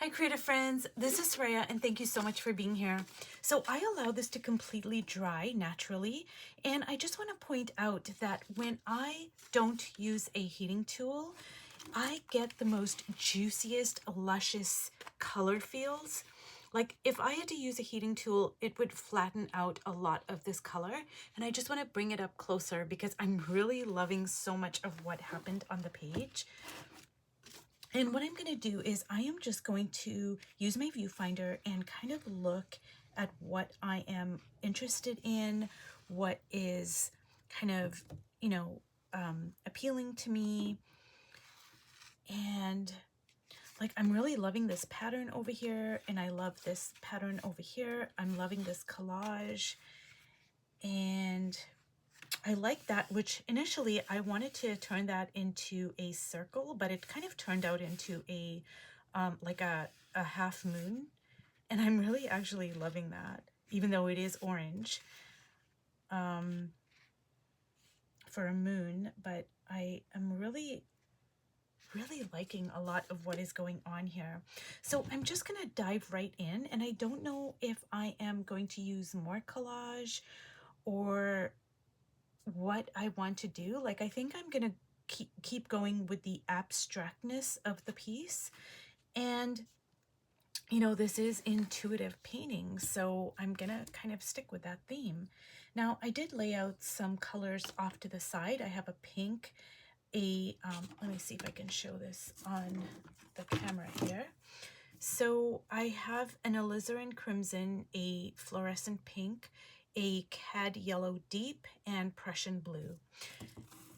Hi creative friends, this is Rhea and thank you so much for being here. So I allow this to completely dry naturally, and I just want to point out that when I don't use a heating tool, I get the most juiciest, luscious color feels. Like if I had to use a heating tool, it would flatten out a lot of this color, and I just want to bring it up closer because I'm really loving so much of what happened on the page. And what I'm going to do is I am just going to use my viewfinder and kind of look at what I am interested in, what is kind of, appealing to me. And like, I'm really loving this pattern over here, and I love this pattern over here. I'm loving this collage, and I like that, which initially I wanted to turn that into a circle, but it kind of turned out into a like a half moon, and I'm really actually loving that, even though it is orange for a moon. But I am really liking a lot of what is going on here. So I'm just gonna dive right in, and I don't know if I am going to use more collage or what I want to do. Like, I think I'm gonna keep going with the abstractness of the piece. And this is intuitive painting, so I'm gonna kind of stick with that theme. Now, I did lay out some colors off to the side. I have a pink, let me see if I can show this on the camera here. So I have an alizarin crimson, a fluorescent pink, a cad yellow deep, and Prussian blue.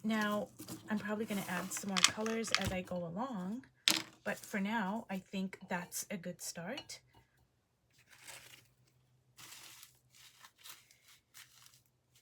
Now, I'm probably going to add some more colors as I go along, but for now, I think that's a good start.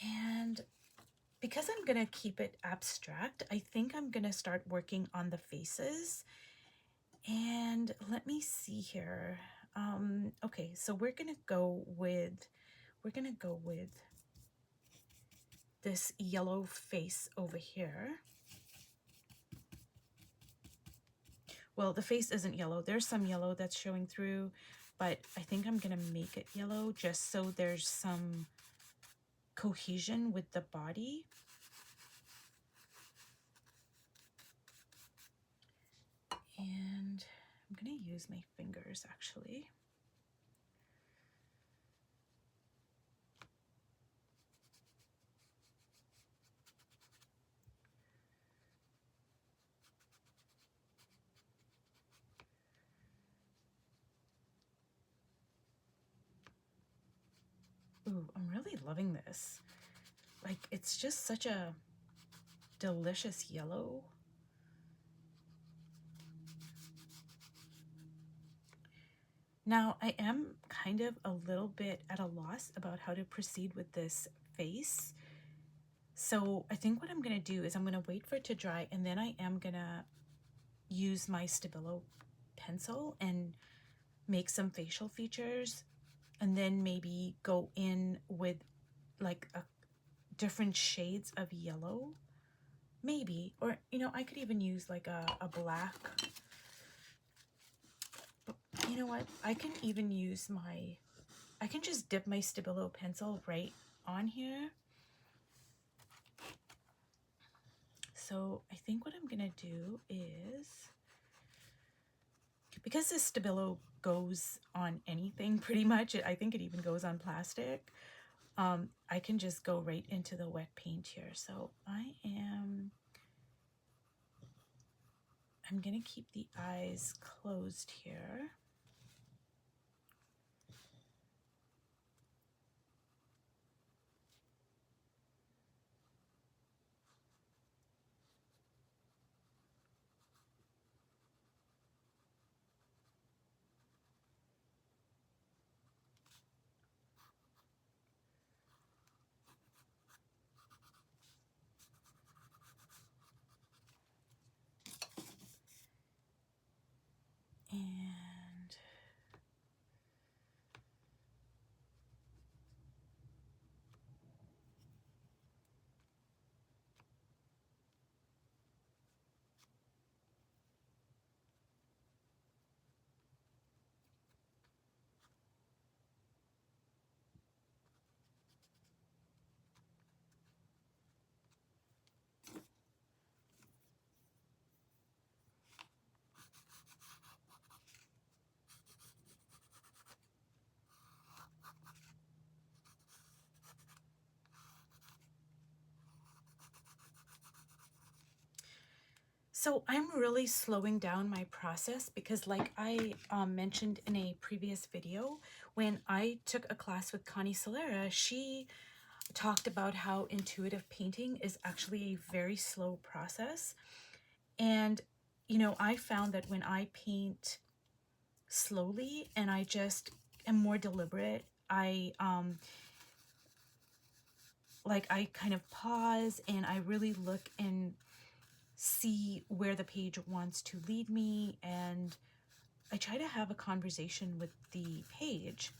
And because I'm going to keep it abstract, I think I'm going to start working on the faces. And let me see here. Okay, so we're going to go with this yellow face over here. Well, the face isn't yellow. There's some yellow that's showing through, but I think I'm going to make it yellow just so there's some cohesion with the body. And I'm going to use my fingers actually. Ooh, I'm really loving this. Like, it's just such a delicious yellow. Now, I am kind of a little bit at a loss about how to proceed with this face. So I think what I'm going to do is I'm going to wait for it to dry, and then I am going to use my Stabilo pencil and make some facial features, and then maybe go in with like different shades of yellow, maybe. Or, I could even use like a black. But you know what? I can even use I can just dip my Stabilo pencil right on here. So I think what I'm gonna do is, because this Stabilo goes on anything pretty much, I think it even goes on plastic, I can just go right into the wet paint here. So I'm gonna keep the eyes closed here. And So I'm really slowing down my process because like I mentioned in a previous video, when I took a class with Connie Solera, she talked about how intuitive painting is actually a very slow process. And, you know, I found that when I paint slowly and I just am more deliberate, I kind of pause and I really look and see where the page wants to lead me, and I try to have a conversation with the page.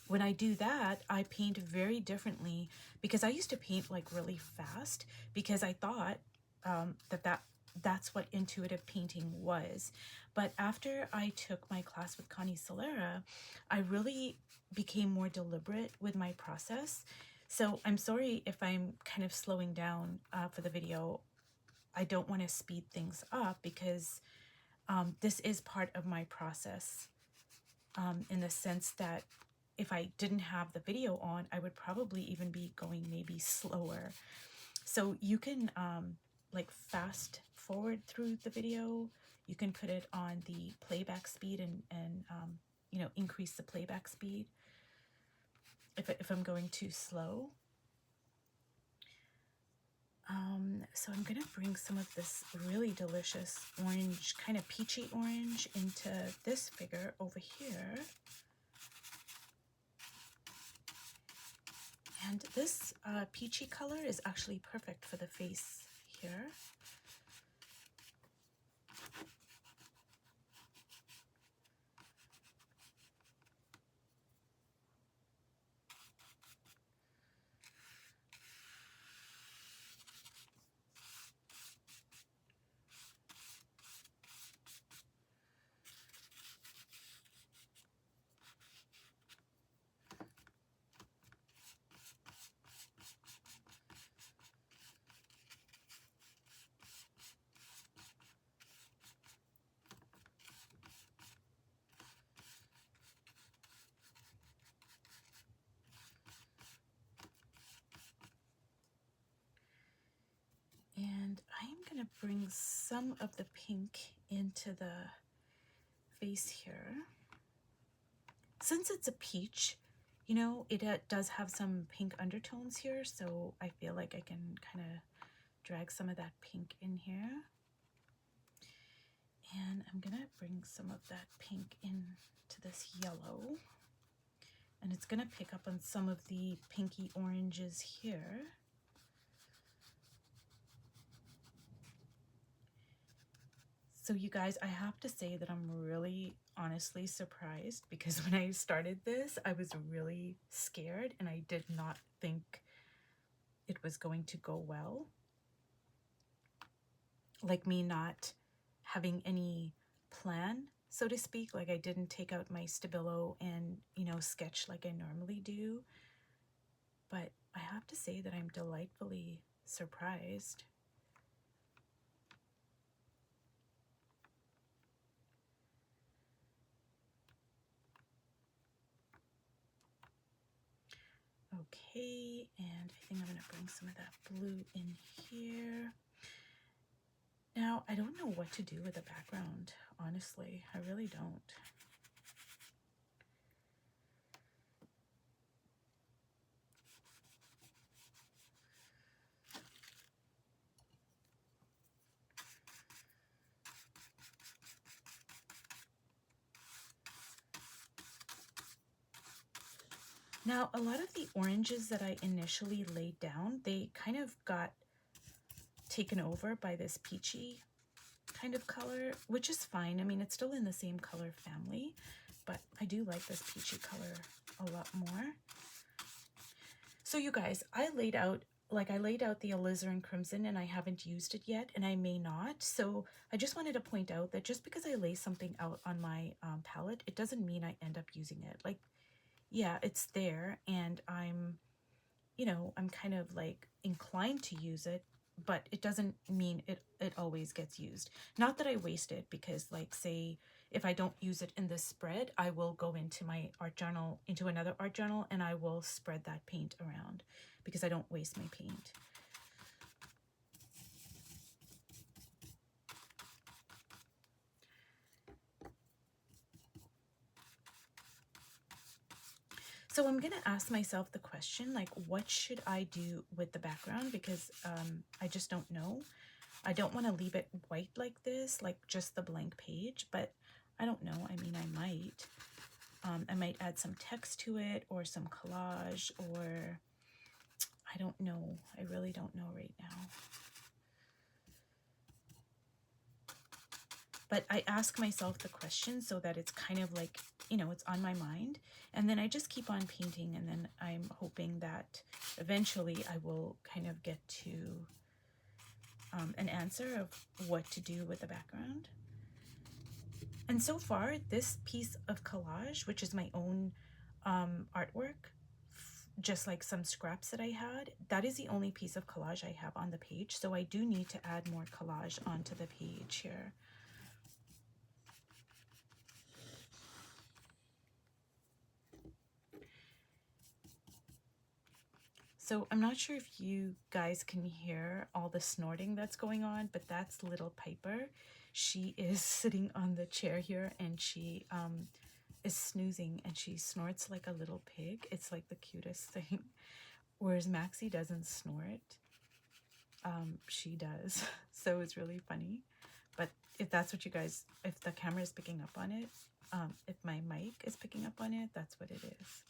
When I do that, I paint very differently because I used to paint like really fast because I thought that's what intuitive painting was. But after I took my class with Connie Solera, I really became more deliberate with my process. So I'm sorry if I'm kind of slowing down for the video. I don't want to speed things up because this is part of my process, in the sense that if I didn't have the video on, I would probably even be going maybe slower. So you can like fast forward through the video. You can put it on the playback speed and you know, increase the playback speed if I'm going too slow. So I'm gonna bring some of this really delicious orange, kind of peachy orange, into this figure over here. And this peachy color is actually perfect for the face here. And I'm gonna bring some of the pink into the face here. Since it's a peach, you know, it does have some pink undertones here, so I feel like I can kind of drag some of that pink in here. And I'm gonna bring some of that pink into this yellow. And it's gonna pick up on some of the pinky oranges here. So you guys, I have to say that I'm really honestly surprised because when I started this, I was really scared and I did not think it was going to go well. Like me not having any plan, so to speak. Like I didn't take out my Stabilo and, you know, sketch like I normally do. But I have to say that I'm delightfully surprised. Okay, and I think I'm going to bring some of that blue in here. Now, I don't know what to do with the background, honestly. I really don't. Now, a lot of the oranges that I initially laid down, they kind of got taken over by this peachy kind of color, which is fine. I mean, it's still in the same color family, but I do like this peachy color a lot more. So you guys, I laid out the alizarin crimson and I haven't used it yet, and I may not. So I just wanted to point out that just because I lay something out on my palette, it doesn't mean I end up using it. Like, yeah, it's there and I'm, you know, I'm kind of like inclined to use it, but it doesn't mean it always gets used. Not that I waste it, because like, say if I don't use it in this spread, I will go into my art journal, into another art journal, and I will spread that paint around because I don't waste my paint. So I'm gonna ask myself the question, like, what should I do with the background? Because I just don't know. I don't want to leave it white like this, like just the blank page, but I don't know. I mean, I might. I might add some text to it or some collage, or I don't know. I really don't know right now. But I ask myself the question so that it's kind of like, you know, it's on my mind. And then I just keep on painting, and then I'm hoping that eventually I will kind of get to an answer of what to do with the background. And so far, this piece of collage, which is my own artwork, just like some scraps that I had, that is the only piece of collage I have on the page. So I do need to add more collage onto the page here. So I'm not sure if you guys can hear all the snorting that's going on, but that's little Piper. She is sitting on the chair here, and she is snoozing, and she snorts like a little pig. It's like the cutest thing. Whereas Maxie doesn't snort. She does. So it's really funny. But if that's what you guys, if the camera is picking up on it, if my mic is picking up on it, that's what it is.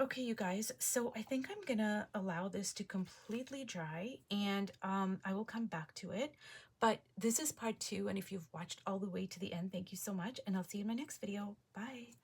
Okay, you guys, so I think I'm gonna allow this to completely dry, and I will come back to it. But this is part 2, and if you've watched all the way to the end, thank you so much, and I'll see you in my next video. Bye.